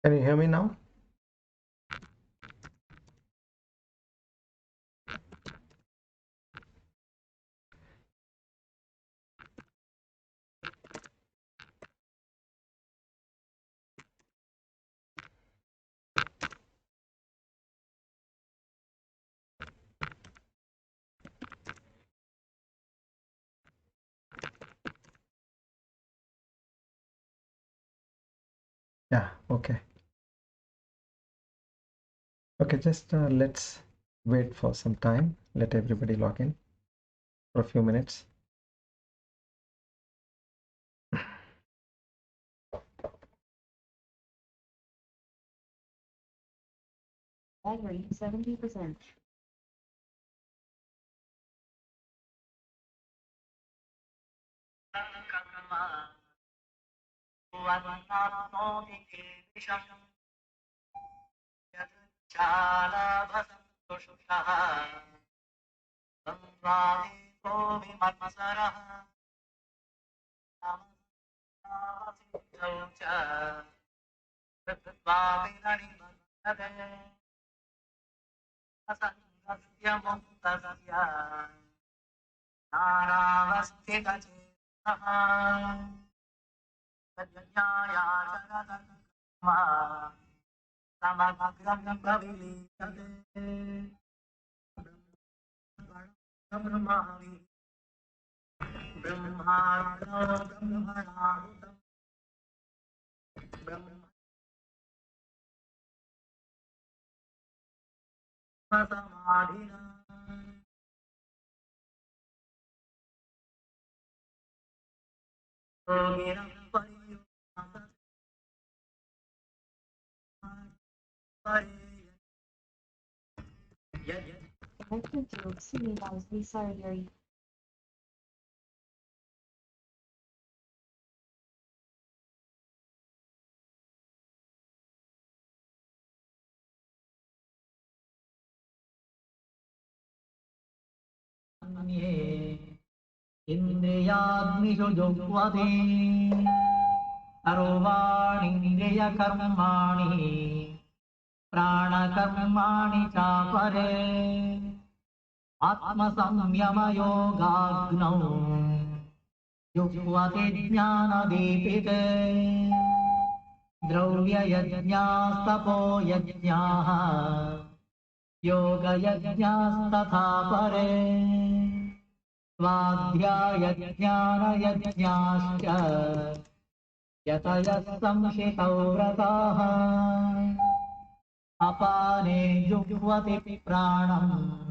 Can you hear me now? Yeah, okay. Okay, just let's wait for some time. Let everybody log in for a few minutes. Battery 70%. Connected to Simila's Visardari. इंद्रियाग्निषु जुह्वति सर्वाणीन्द्रियकर्माणि प्राणकर्माणि चापरे आत्मसंयमयोगाग्नौ जुह्वति ज्ञानदीपिते द्रव्ययज्ञास्तपो यज्ञाः योगयज्ञास्तथा परे स्वाध्यायज्ञानयज्ञाश्च यतयः संशितौ व्रताः अपाने जुह्वति प्राणम्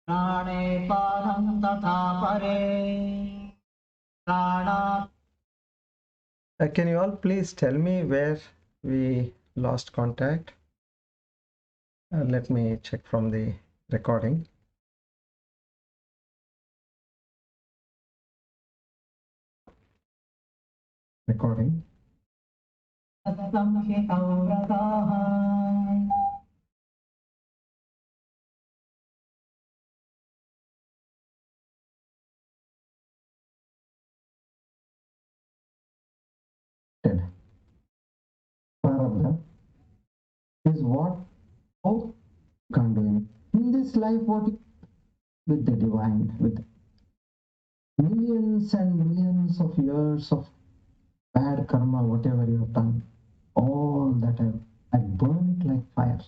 प्राणे पानं तथा परे प्राणात् Can you all please tell me where we lost contact? Let me check from the recording. Recording. संशितौ व्रताः Prarabdha is what both can do in this life. What with the divine, with millions and millions of years of bad karma, whatever you have done, all that I burn it like fire.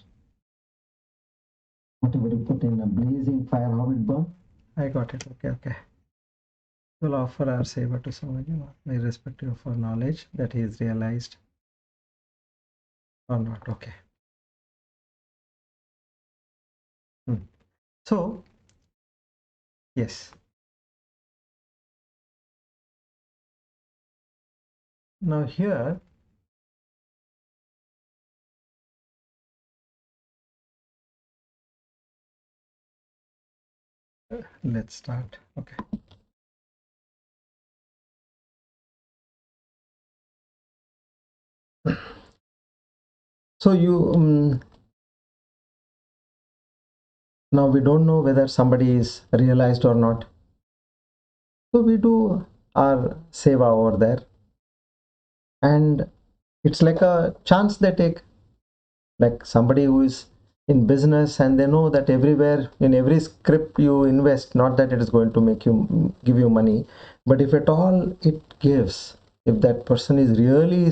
Whatever you put in a blazing fire, how it burn? I got it. Okay. We'll offer our seva to Swamiji, irrespective of our knowledge that he is realized or not. Okay. So, yes. Now here, let's start. Okay. So you now we don't know whether somebody is realized or not. So we do our seva over there, and It's like a chance they take, like somebody who is in business and they know that everywhere in every script you invest, not that it is going to make you give you money, but if at all it gives, if that person is really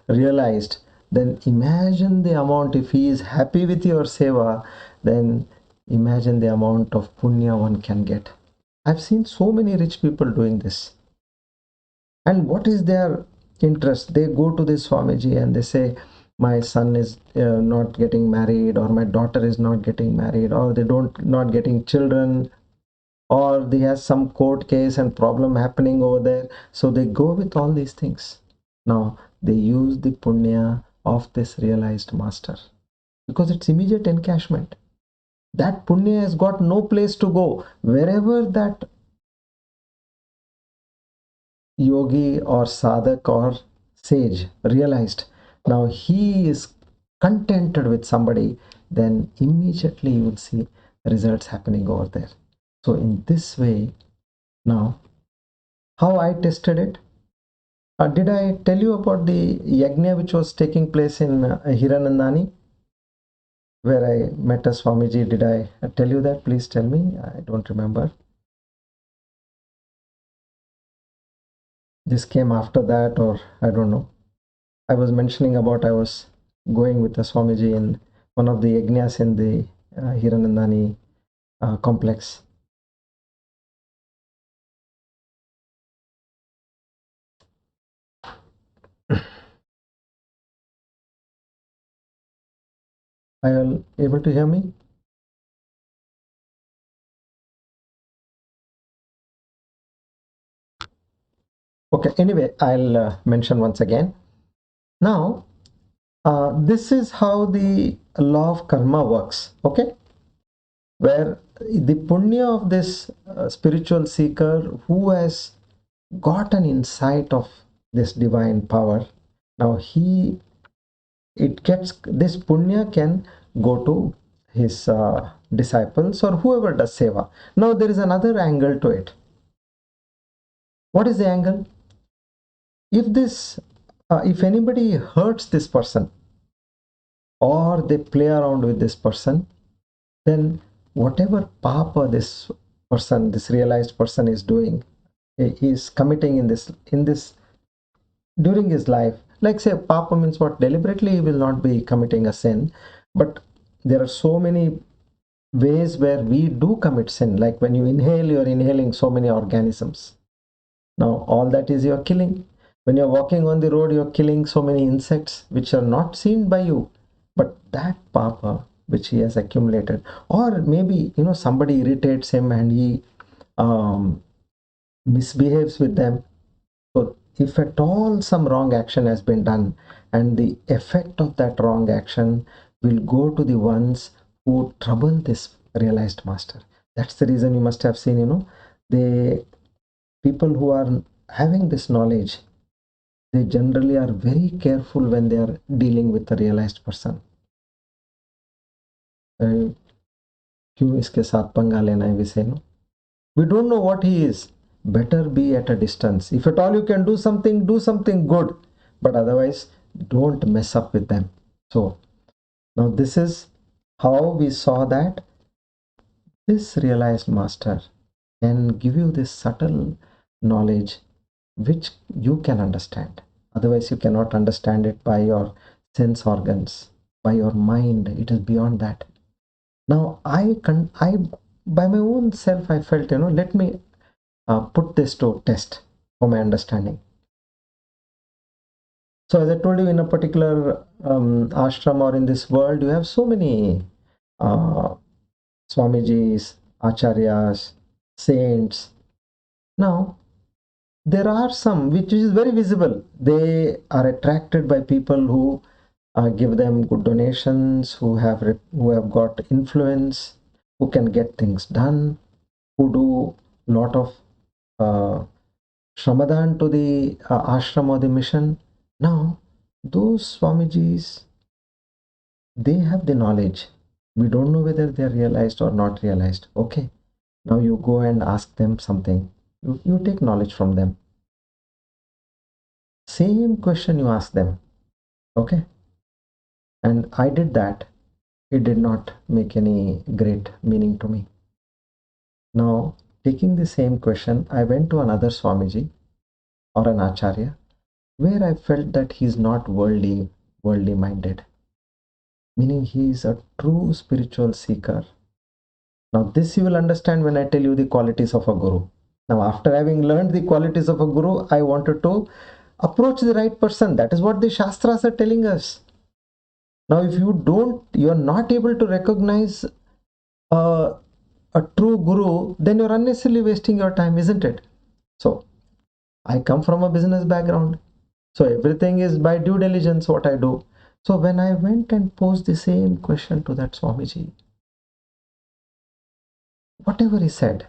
realized, then imagine the amount. If he is happy with your seva, then imagine the amount of punya one can get. I've seen so many rich people doing this. And what is their interest? They go to this Swamiji and they say, my son is not getting married, or my daughter is not getting married, or they don't not getting children, or they has some court case and problem happening over there. So they go with all these things. Now they use the punya of this realized master because it's immediate encashment. That punya has got no place to go. Wherever that yogi or sadhak or sage realized, now he is contented with somebody, then immediately you will see results happening over there. So in this way, now how I tested it, did I tell you about the yagna which was taking place in Hiranandani, where I met a Swamiji? Did I tell you that? Please tell me. I don't remember. This came after that, or I don't know. I was mentioning about I was going with a Swamiji in one of the yagnas in the Hiranandani complex. Are you able to hear me? Okay, anyway, I'll mention once again. Now, this is how the law of karma works, okay? Where the punya of this spiritual seeker who has got an insight of this divine power, now it gets, this punya can go to his disciples or whoever does seva. Now there is another angle to it. What is the angle? If anybody hurts this person or they play around with this person, then whatever papa this person, this realized person is doing, he is committing in this during his life. Like say papa means what? Deliberately he will not be committing a sin, but there are so many ways where we do commit sin. Like when you inhale, you're inhaling so many organisms. Now all that is you're killing. When you're walking on the road, you're killing so many insects which are not seen by you, but that papa which he has accumulated, or maybe somebody irritates him and he misbehaves with them. So if at all some wrong action has been done, and the effect of that wrong action will go to the ones who trouble this realized master. That's the reason you must have seen, the people who are having this knowledge, they generally are very careful when they are dealing with a realized person. क्यों इसके साथ पंगा लेना है, we say, no? We don't know what he is. Better be at a distance. If at all you can do something good. But otherwise, don't mess up with them. So, now this is how we saw that this realized master can give you this subtle knowledge which you can understand. Otherwise, you cannot understand it by your sense organs, by your mind. It is beyond that. Now, I by my own self, I felt, let me put this to test for my understanding. So as I told you, in a particular ashram or in this world, you have so many Swamijis, Acharyas, saints. Now, there are some which is very visible. They are attracted by people who give them good donations, who have got influence, who can get things done, who do lot of Shramadhan to the ashram or the mission. Now, those Swamijis, they have the knowledge. We don't know whether they are realized or not realized. Okay, now you go and ask them something. You take knowledge from them. Same question you ask them. Okay, and I did that. It did not make any great meaning to me. Now, taking the same question, I went to another Swamiji or an Acharya where I felt that he's not worldly minded, meaning he is a true spiritual seeker. Now, this you will understand when I tell you the qualities of a guru. Now, after having learned the qualities of a guru, I wanted to approach the right person. That is what the shastras are telling us. Now, if you are not able to recognize a true guru, then you're unnecessarily wasting your time, isn't it? So, I come from a business background. So, everything is by due diligence what I do. So, when I went and posed the same question to that Swamiji, whatever he said,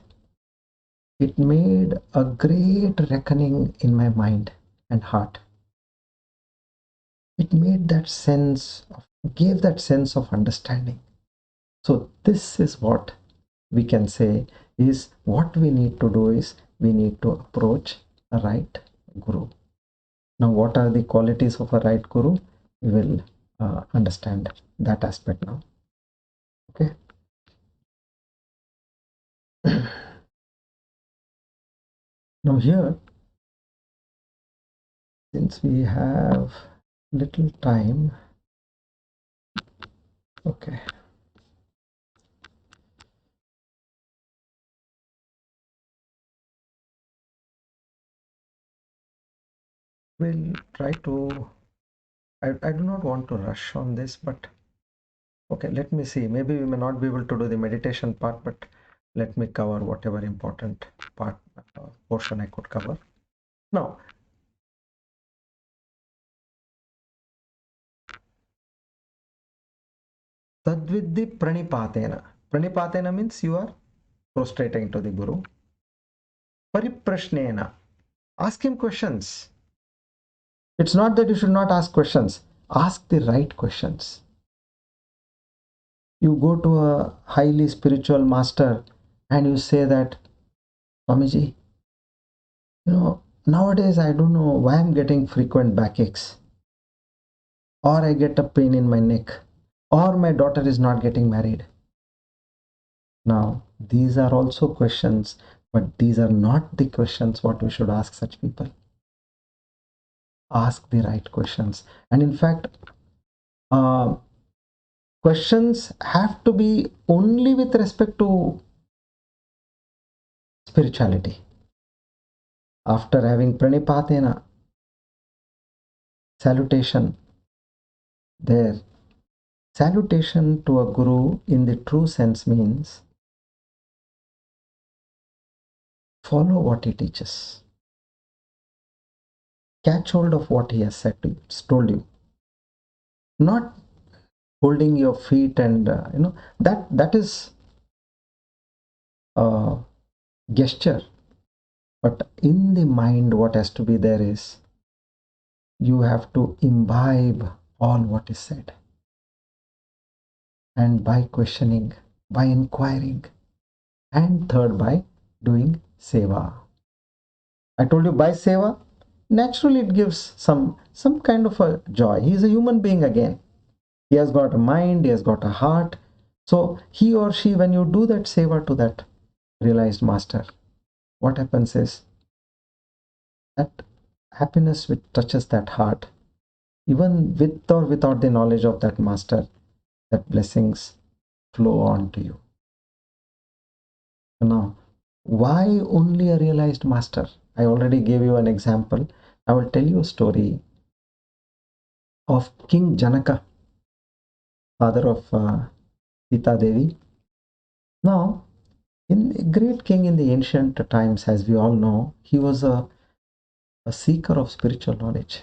it made a great reckoning in my mind and heart. It made gave that sense of understanding. So this is what we can say is what we need to do is we need to approach a right guru. Now, what are the qualities of a right guru? We will understand that aspect now. Okay. Now here, since we have little time, okay. We'll try to, I do not want to rush on this, but okay, let me see. Maybe we may not be able to do the meditation part, but let me cover whatever important portion I could cover. Now, tadviddi pranipatena. Pranipatena means you are prostrating to the Guru. Pariprashnena. Ask him questions. It's not that you should not ask questions. Ask the right questions. You go to a highly spiritual master and you say that, Swamiji, nowadays I don't know why I'm getting frequent backaches, or I get a pain in my neck, or my daughter is not getting married. Now, these are also questions, but these are not the questions what we should ask such people. Ask the right questions. And in fact, questions have to be only with respect to spirituality. After having pranipatena, salutation, there, salutation to a guru in the true sense means follow what he teaches. Catch hold of what he has said to you, told you. Not holding your feet and that is a gesture. But in the mind, what has to be there is you have to imbibe all what is said. And by questioning, by inquiring, and third, by doing seva. I told you by seva, naturally it gives some kind of a joy. He is a human being again. He has got a mind, he has got a heart. So he or she, when you do that seva to that realized master, what happens is that happiness which touches that heart, even with or without the knowledge of that master, that blessings flow on to you. Now, why only a realized master? I already gave you an example. I will tell you a story of King Janaka, father of Sita Devi. Now, in a great king in the ancient times, as we all know, he was a seeker of spiritual knowledge.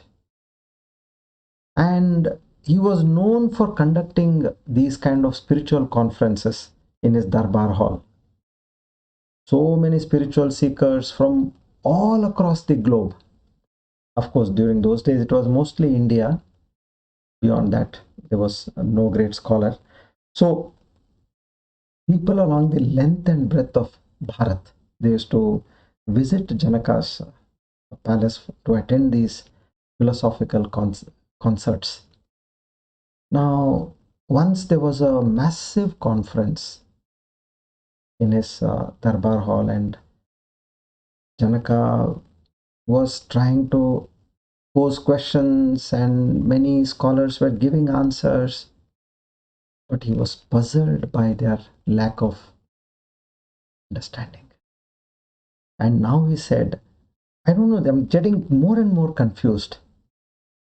And he was known for conducting these kind of spiritual conferences in his Darbar hall. So many spiritual seekers from all across the globe. Of course, during those days, it was mostly India. Beyond that, there was no great scholar. So people along the length and breadth of Bharat, they used to visit Janaka's palace to attend these philosophical concerts. Now, once there was a massive conference in his Darbar hall, and Janaka was trying to pose questions, and many scholars were giving answers, but he was puzzled by their lack of understanding. And now he said, I don't know, I'm getting more and more confused.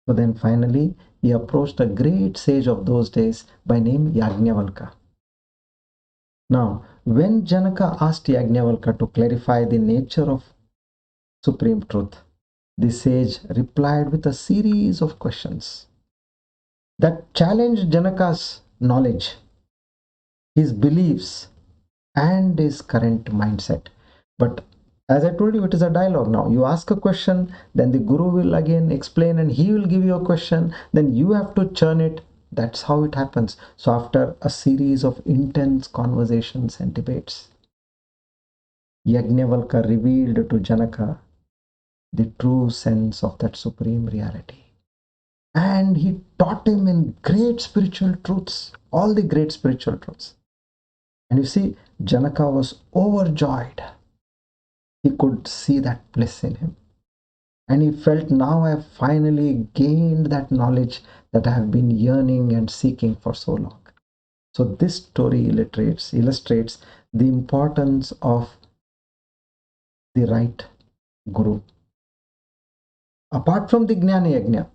So then finally, he approached a great sage of those days by name Yagnavalkya. Now, when Janaka asked Yagnavalkya to clarify the nature of supreme truth, the sage replied with a series of questions that challenged Janaka's knowledge, his beliefs, and his current mindset. But as I told you, it is a dialogue now. You ask a question, then the guru will again explain, and he will give you a question, then you have to churn it. That's how it happens. So after a series of intense conversations and debates, Yagnavalkya revealed to Janaka the true sense of that supreme reality. And he taught him in great spiritual truths, all the great spiritual truths. And you see, Janaka was overjoyed. He could see that bliss in him. And he felt, now I have finally gained that knowledge that I have been yearning and seeking for so long. So this story illustrates the importance of the right guru. Apart from the Gnana Yajna,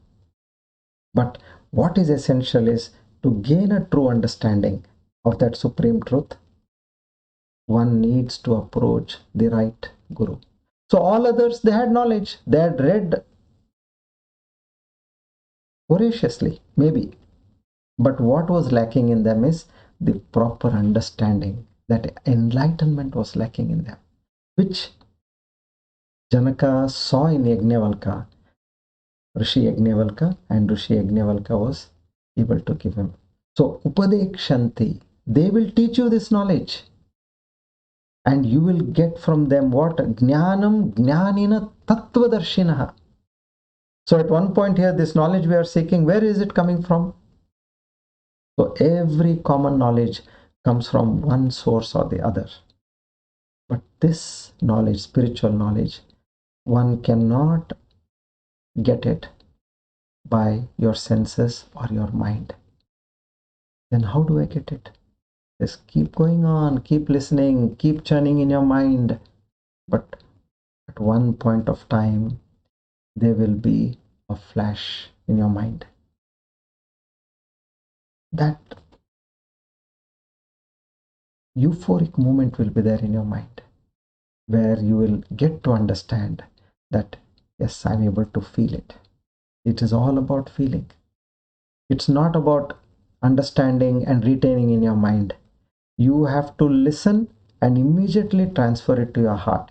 but what is essential is to gain a true understanding of that supreme truth, one needs to approach the right guru. So all others, they had knowledge, they had read voraciously, maybe. But what was lacking in them is the proper understanding. That enlightenment was lacking in them, which Janaka saw in Yagnavalkya, Rishi Yagnavalkya, and Rishi Yagnavalkya was able to give him. So, Upadekshanti, they will teach you this knowledge, and you will get from them what? Jnanam Jnanina Tattvadarshinaha. So, at one point here, this knowledge we are seeking, where is it coming from? So every common knowledge comes from one source or the other. But this knowledge, spiritual knowledge, one cannot get it by your senses or your mind. Then how do I get it? Just keep going on, keep listening, keep churning in your mind. But at one point of time, there will be a flash in your mind. That euphoric moment will be there in your mind, where you will get to understand that, yes, I'm able to feel it. It is all about feeling. It's not about understanding and retaining in your mind. You have to listen and immediately transfer it to your heart.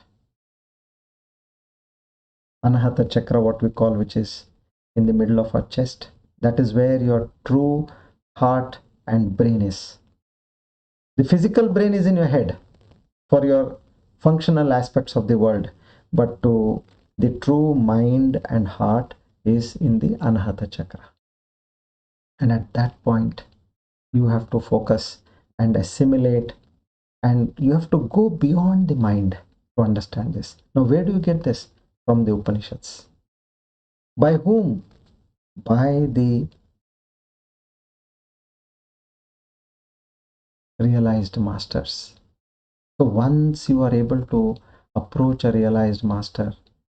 Anahata chakra, what we call, which is in the middle of our chest, that is where your true heart and brain is. The physical brain is in your head for your functional aspects of the world, but to the true mind and heart is in the Anahata chakra. And at that point, you have to focus and assimilate, and you have to go beyond the mind to understand this. Now, where do you get this? From the Upanishads. By whom? By the realized masters. So once you are able to approach a realized master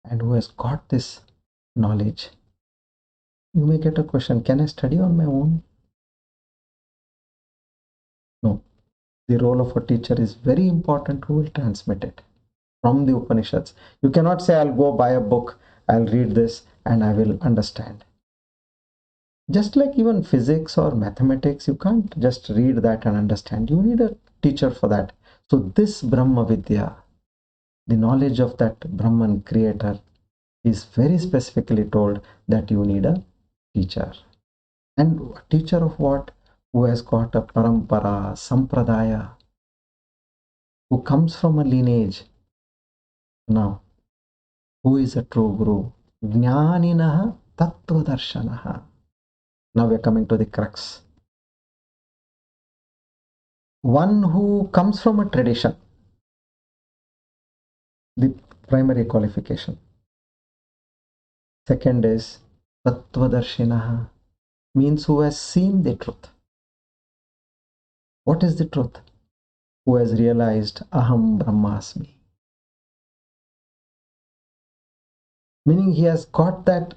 and who has got this knowledge, you may get a question, can I study on my own? No. The role of a teacher is very important, who will transmit it from the Upanishads. You cannot say, I'll go buy a book, I'll read this and I will understand. Just like even physics or mathematics, you can't just read that and understand. You need a teacher for that. So this Brahma Vidya, the knowledge of that Brahman creator, is very specifically told that you need a teacher. And a teacher of what? Who has got a parampara, sampradaya, who comes from a lineage. Now, who is a true guru? Jnaninaha Tattvadarsanaha. Now we are coming to the crux. One who comes from a tradition, the primary qualification. Second is Tattvadarshinaha, means who has seen the truth. What is the truth? Who has realized Aham Brahmasmi. Meaning he has got that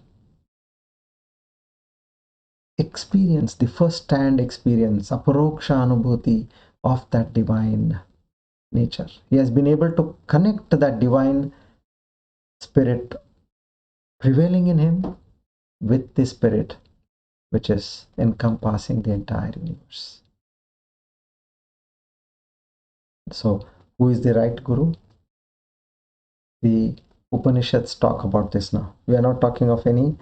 experience, the first-hand experience, aparoksha anubhuti of that divine nature. He has been able to connect that divine spirit prevailing in him with the spirit which is encompassing the entire universe. So, who is the right guru? The Upanishads talk about this now. We are not talking of any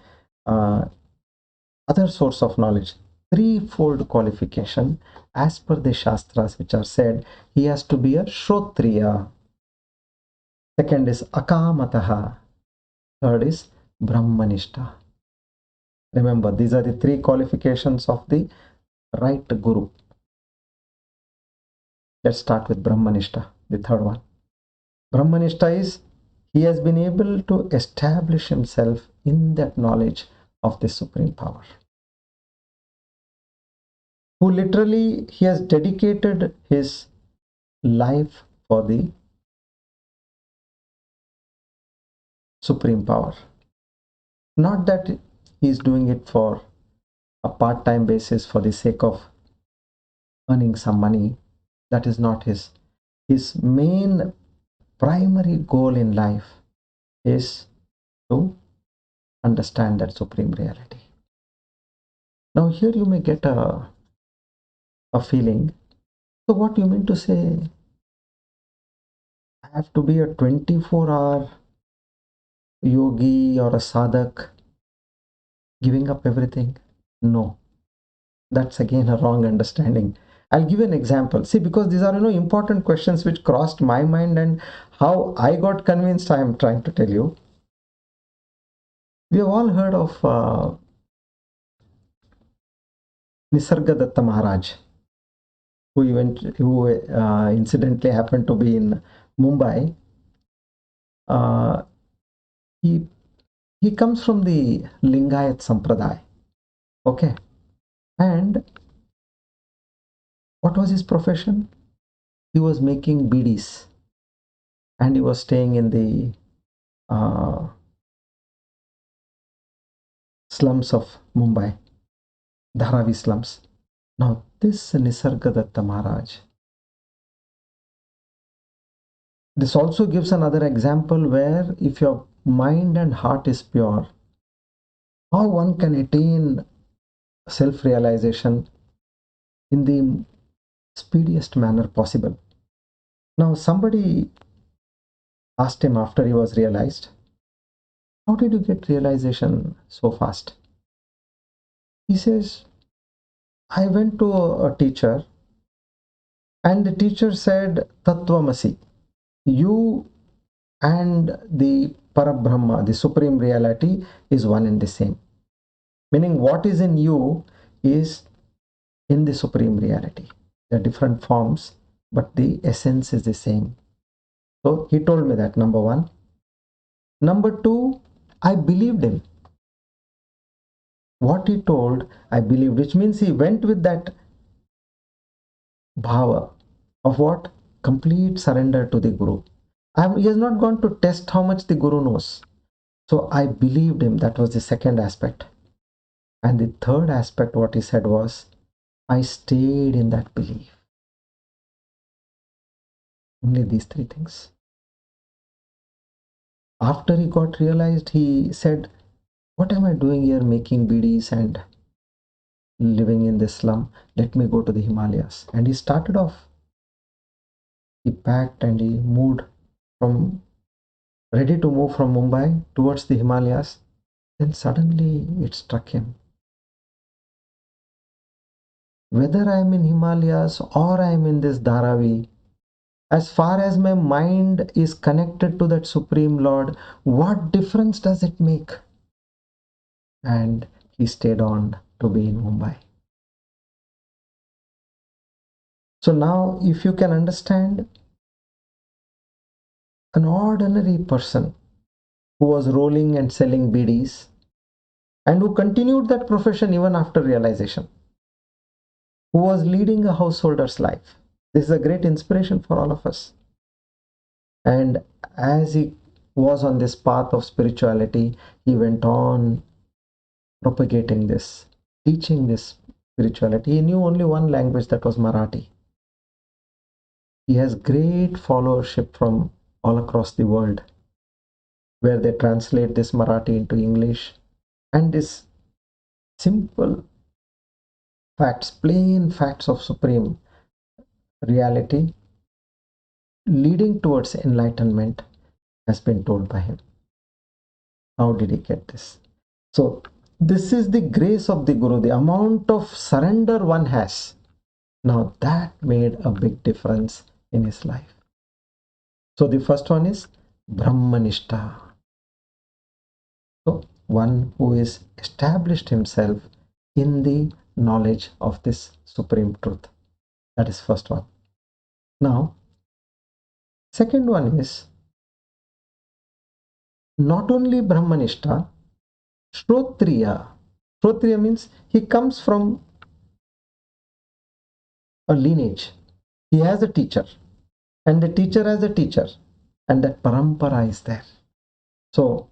other source of knowledge. Threefold qualification as per the shastras which are said. He has to be a Shrotriya. Second is Akamataha. Third is Brahmanishta. Remember, these are the three qualifications of the right guru. Let's start with Brahmanishta, the third one. Brahmanishta is he has been able to establish himself in that knowledge of the supreme power. Who literally he has dedicated his life for the supreme power. Not that he is doing it for a part-time basis for the sake of earning some money. That is not his main primary goal in life is to understand that supreme reality. Now here you may get a feeling. So what you mean to say? I have to be a 24-hour yogi or a sadhak giving up everything? No, that's again a wrong understanding. I'll give you an example. See, because these are important questions which crossed my mind, and how I got convinced, I am trying to tell you. We have all heard of Nisargadatta Maharaj, who incidentally happened to be in Mumbai. He comes from the Lingayat Sampradaya. Okay. And what was his profession? He was making bidis, and he was staying in the slums of Mumbai, Dharavi slums. Now this Nisargadatta Maharaj, this also gives another example where if your mind and heart is pure, how one can attain self-realization in the speediest manner possible. Now somebody asked him after he was realized, how did you get realization so fast? He says, I went to a teacher, and the teacher said, Tattvamasi, you and the Parabrahma, the supreme reality, is one and the same. Meaning what is in you is in the supreme reality. There are different forms, but the essence is the same. So he told me that, number one. Number two, I believed him. What he told, I believed, which means he went with that bhava of what? Complete surrender to the Guru. He has not gone to test how much the Guru knows. So I believed him. That was the second aspect. And the third aspect, what he said was, I stayed in that belief. Only these three things. After he got realized, he said, what am I doing here making bidis and living in this slum? Let me go to the Himalayas. And he started off. He packed and he moved ready to move from Mumbai towards the Himalayas. Then suddenly it struck him. Whether I am in Himalayas or I am in this Dharavi, as far as my mind is connected to that Supreme Lord, what difference does it make? And he stayed on to be in Mumbai. So now if you can understand, an ordinary person who was rolling and selling bidis and who continued that profession even after realization, who was leading a householder's life. This is a great inspiration for all of us. And as he was on this path of spirituality, he went on propagating this, teaching this spirituality. He knew only one language, that was Marathi. He has great followership from all across the world, where they translate this Marathi into English. And this simple facts, plain facts of supreme reality leading towards enlightenment has been told by him. How did he get this? So this is the grace of the Guru, the amount of surrender one has. Now that made a big difference in his life. So the first one is Brahmanishta. So one who is established himself in the knowledge of this supreme truth. That is first one. Now, second one is not only Brahmanishta, Shrotriya. Shrotriya means he comes from a lineage. He has a teacher, and the teacher has a teacher, and that parampara is there. So,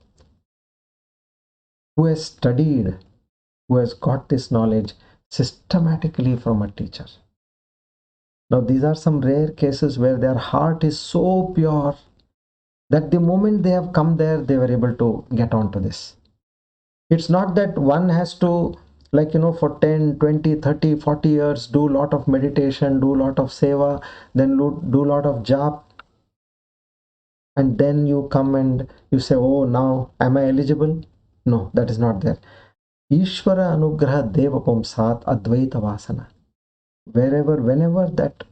who has studied, who has got this knowledge systematically from a teacher. Now, these are some rare cases where their heart is so pure that the moment they have come there, they were able to get onto this. It's not that one has to, like, for 10, 20, 30, 40 years, do a lot of meditation, do a lot of seva, then do a lot of jap, and then you come and you say, oh, now am I eligible? No, that is not there. Ishvara anugraha devapam sat advaita vasana. Whenever that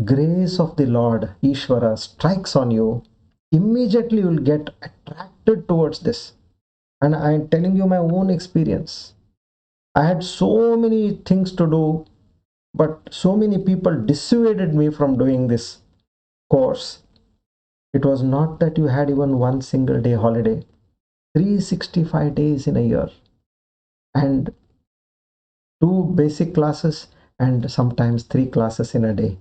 grace of the Lord, Ishvara, strikes on you, immediately you will get attracted towards this. And I am telling you my own experience. I had so many things to do, but so many people dissuaded me from doing this course. It was not that you had even one single day holiday, 365 days in a year, and 2 basic classes, and sometimes 3 classes in a day.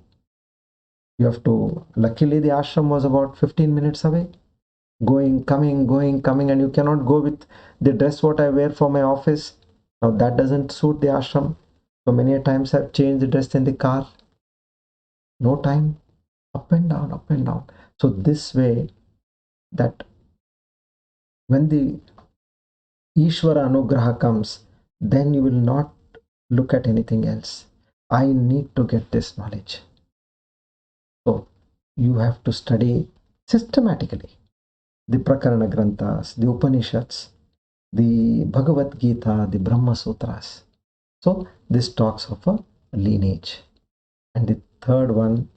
You have to, luckily the ashram was about 15 minutes away, going, coming, and you cannot go with the dress what I wear for my office. Now that doesn't suit the ashram. So many times I've changed the dress in the car. No time. Up and down, up and down. So this way, that when the Ishvara Anugraha comes, then you will not look at anything else. I need to get this knowledge. So you have to study systematically the Prakarana Granthas, the Upanishads, the Bhagavad Gita, the Brahma Sutras. So this talks of a lineage. And the third one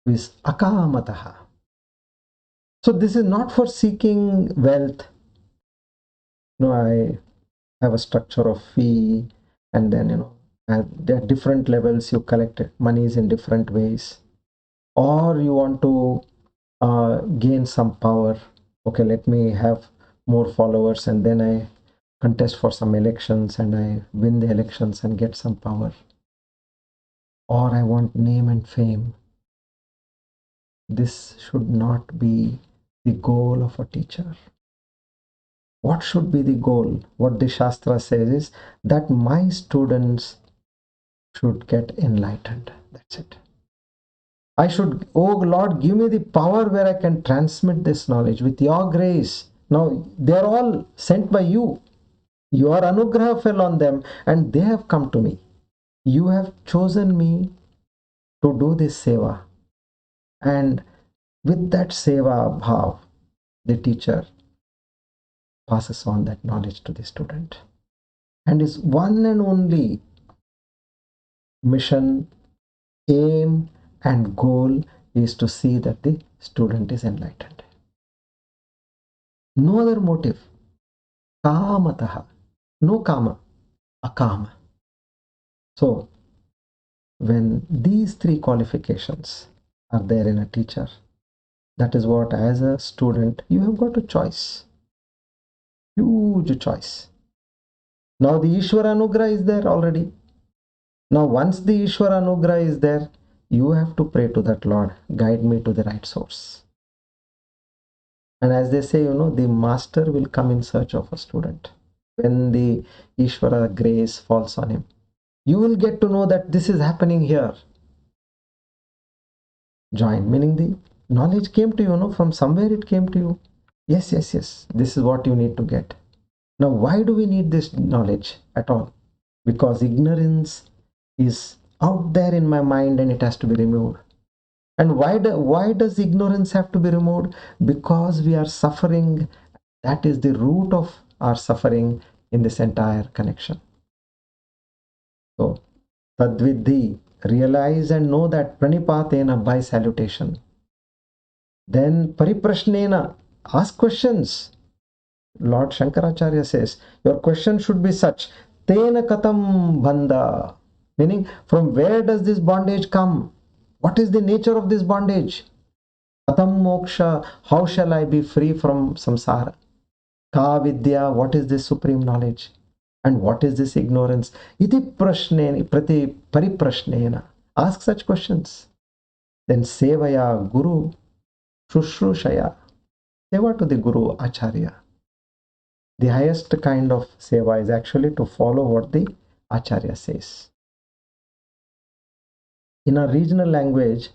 is Akamataha. So this is not for seeking wealth. No, I have a structure of fee, and then there are different levels you collect monies in different ways. Or you want to gain some power. Okay, let me have more followers, and then I contest for some elections and I win the elections and get some power. Or I want name and fame. This should not be the goal of a teacher. What should be the goal? What the Shastra says is that my students should get enlightened. That's it. I should, oh Lord, give me the power where I can transmit this knowledge with your grace. Now, they are all sent by you. Your anugraha fell on them and they have come to me. You have chosen me to do this seva. And with that seva bhav, the teacher passes on that knowledge to the student. And his one and only mission, aim, and goal is to see that the student is enlightened. No other motive. Kamataha. no kama, akama. So when these three qualifications are there in a teacher, that is what, as a student, you have got a choice, huge choice. Now the Ishvara Anugrah is there already. Now once the Ishvara Anugrah is there, you have to pray to that Lord, guide me to the right source. And as they say, the master will come in search of a student. When the Ishvara grace falls on him, you will get to know that this is happening here. Join, meaning the knowledge came to you, from somewhere it came to you. Yes, yes, yes, this is what you need to get. Now, why do we need this knowledge at all? Because ignorance is out there in my mind and it has to be removed. And why does ignorance have to be removed? Because we are suffering. That is the root of our suffering in this entire connection. So, tadvidhi, realize and know that pranipatena, by salutation. Then pariprashnena, ask questions. Lord Shankaracharya says, your question should be such, tena katam bandha, meaning from where does this bondage come? What is the nature of this bondage? Katam moksha, how shall I be free from samsara? Ka vidya, what is this supreme knowledge? And what is this ignorance? Iti prashnena, prati pariprashnena. Ask such questions. Then sevaya guru shushrushaya. Seva to the guru acharya. The highest kind of seva is actually to follow what the acharya says. In our regional language,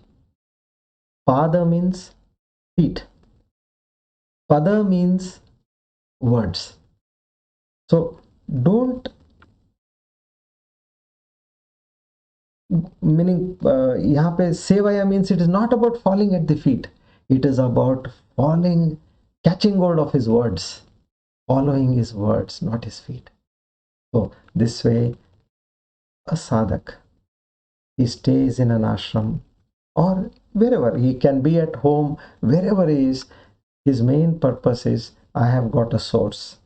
pada means feet. Pada means words. So don't, meaning यहाँ पे sevaya means it is not about falling at the feet. It is about falling, catching hold of his words, following his words, not his feet. So this way, a sadhak, he stays in an ashram or wherever, he can be at home, wherever he is. His main purpose is, I have got a source,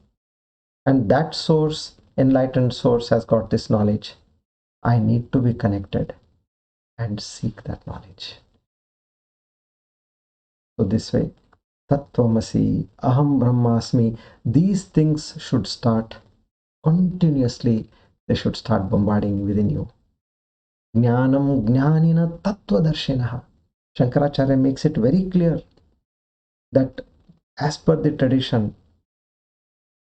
and that source, enlightened source, has got this knowledge. I need to be connected and seek that knowledge. So this way, Tattvamasi, Aham Brahmasmi, these things should start continuously, they should start bombarding within you. Jnanam Gnanina Tattvadarshinaha. Shankaracharya makes it very clear that as per the tradition,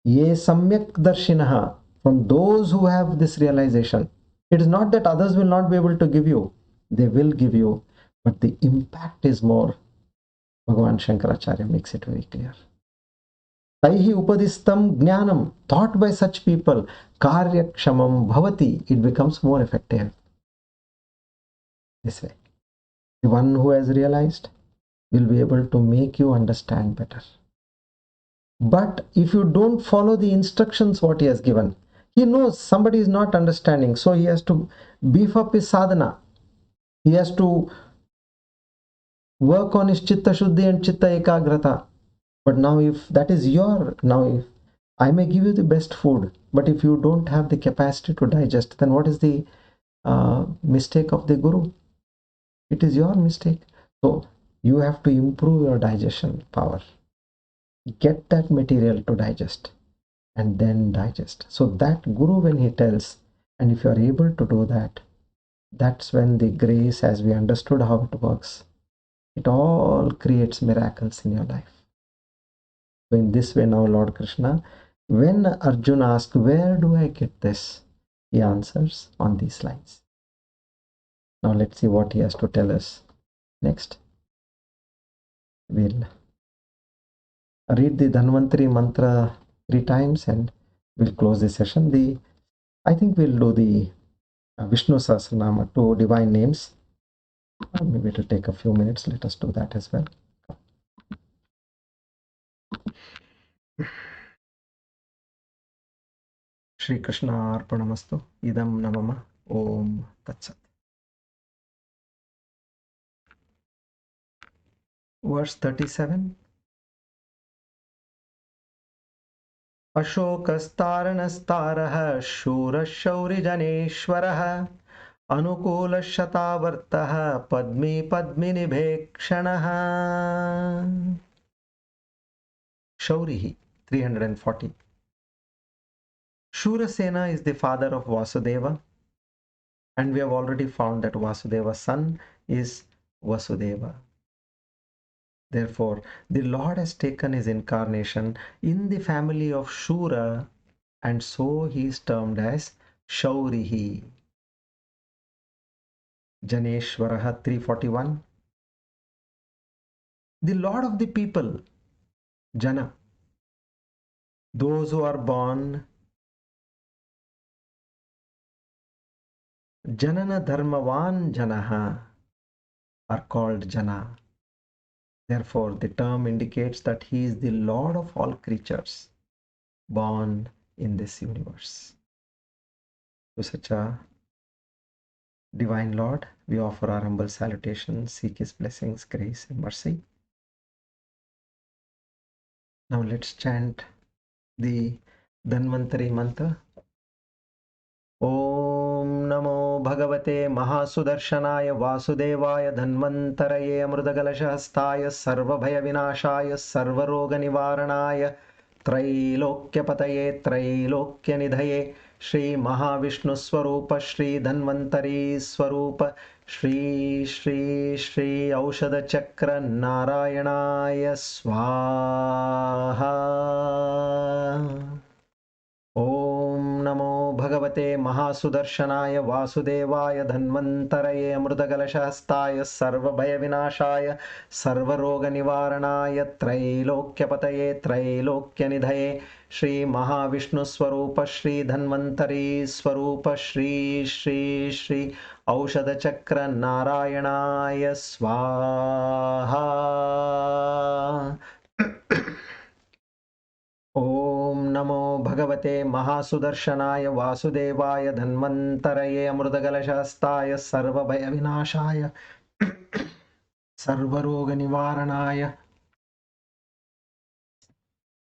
Ye Samyak Darshinaha, from those who have this realization, it is not that others will not be able to give you, they will give you, but the impact is more. Bhagavan Shankaracharya makes it very clear. Taihi upadistam jnanam, taught by such people, karyakshamam bhavati, it becomes more effective. This way, the one who has realized will be able to make you understand better. But if you don't follow the instructions what he has given, he knows somebody is not understanding, so he has to beef up his sadhana. He has to work on his chitta shuddhi and chitta ekagrata. But now if that is if I may give you the best food, but if you don't have the capacity to digest, then what is the mistake of the guru? It is your mistake. So you have to improve your digestion power. Get that material to digest and then digest. So that guru, when he tells, and if you are able to do that, that's when the grace, as we understood how it works, it all creates miracles in your life. So in this way now, Lord Krishna, when Arjuna asks, where do I get this? He answers on these lines. Now let's see what he has to tell us next. We'll read the Dhanvantari mantra 3 times and we'll close the session. I think we'll do the Vishnu Sahasranama, 2 divine names. Maybe it'll take a few minutes. Let us do that as well. Shri Krishna Arpanamastu. Idam Namama. Om Tatsat. Verse 37. अशोकस्तारणस्तारः शूरशौरिजनेश्वरः अनुकूलशतावर्तः Padmi पद्मिनिभेक्षणः. Shaurihi 340. Shurasena is the father of Vasudeva, and we have already found that Vasudeva's son is Vasudeva. Therefore, the Lord has taken his incarnation in the family of Shura, and so he is termed as Shaurihi. Janeshwaraha 341. The Lord of the people, Jana, those who are born Janana Dharmavan Janaha are called Jana. Therefore, the term indicates that he is the Lord of all creatures born in this universe. To such a divine Lord, we offer our humble salutations, seek his blessings, grace, and mercy. Now let's chant the Dhanvantari mantra. Om Namo Bhagavate Mahasudarshanaya Vasudevaya Dhanvantaraye Amrudagalashahastaya Sarvabhaya Vinashaya Sarvaroga Nivaranaya Trailokyapataye Trailokyanidaye Shri Mahavishnu Swarupa Shri Dhanvantari Swarupa Shri Shri Shri Aushadha Chakra Narayanaya Swaha. Om Namo Bhagavate Mahasudarshanaya Vasudevaya Dhanvantaraye Amrudagalashahastaya Sarvabhaya Vinashaya Sarvaroga Nivaranaya Trailokyapataye Trailokyanidaye Shri Mahavishnu Swarupa Shri Dhanvantari Swarupa Shri Shri Shri Aushadha Chakra Narayanaya Swaha. Om Namo Bhagavate Mahasudarshanaya Vasudevaya Dhanvantaraye Amrudagalashastaya Sarvabhaya Vinashaya Sarvaroga Nivaranaya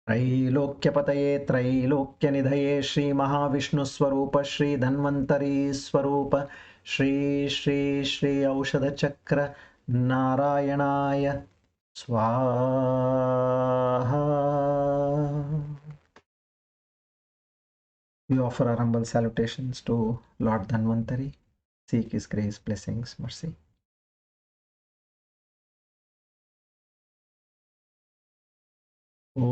Trailokyapataye Trailokyanidaye Shri Mahavishnu Swarupa Shri Dhanvantari Swarupa Shri Shri Shri Aushadha Chakra Narayanaya Swaha. We offer our humble salutations to Lord Dhanvantari, seek his grace, blessings, mercy. Om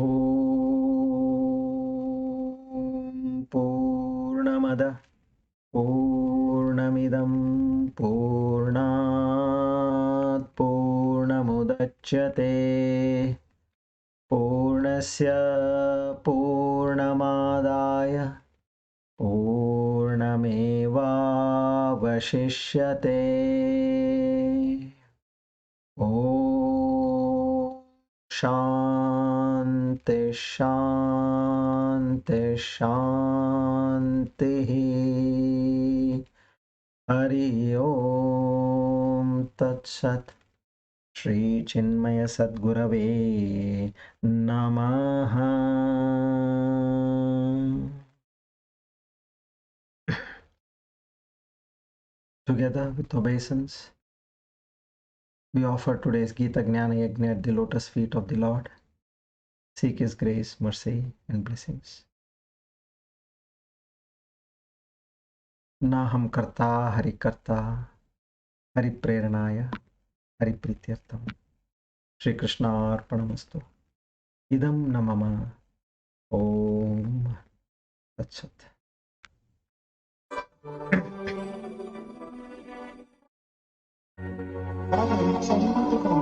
Purnamada Purnamidam Purnat Purnamudachyate Purnasya Purnamadaya Purnamevavashishyate. Om Shanti Shanti Shanti. Hari Om Tat Sat. Shri Chinmaya Sadgurave Namaha. Together with obeisance, we offer today's Gita Gnana Yagna at the lotus feet of the Lord. Seek his grace, mercy, and blessings. Naham karta hari karta hari preranaya hari prityartam. Shri Krishna arpanamastu. Idam namama. Om Tatsat. Bhagavan Shankaracharya.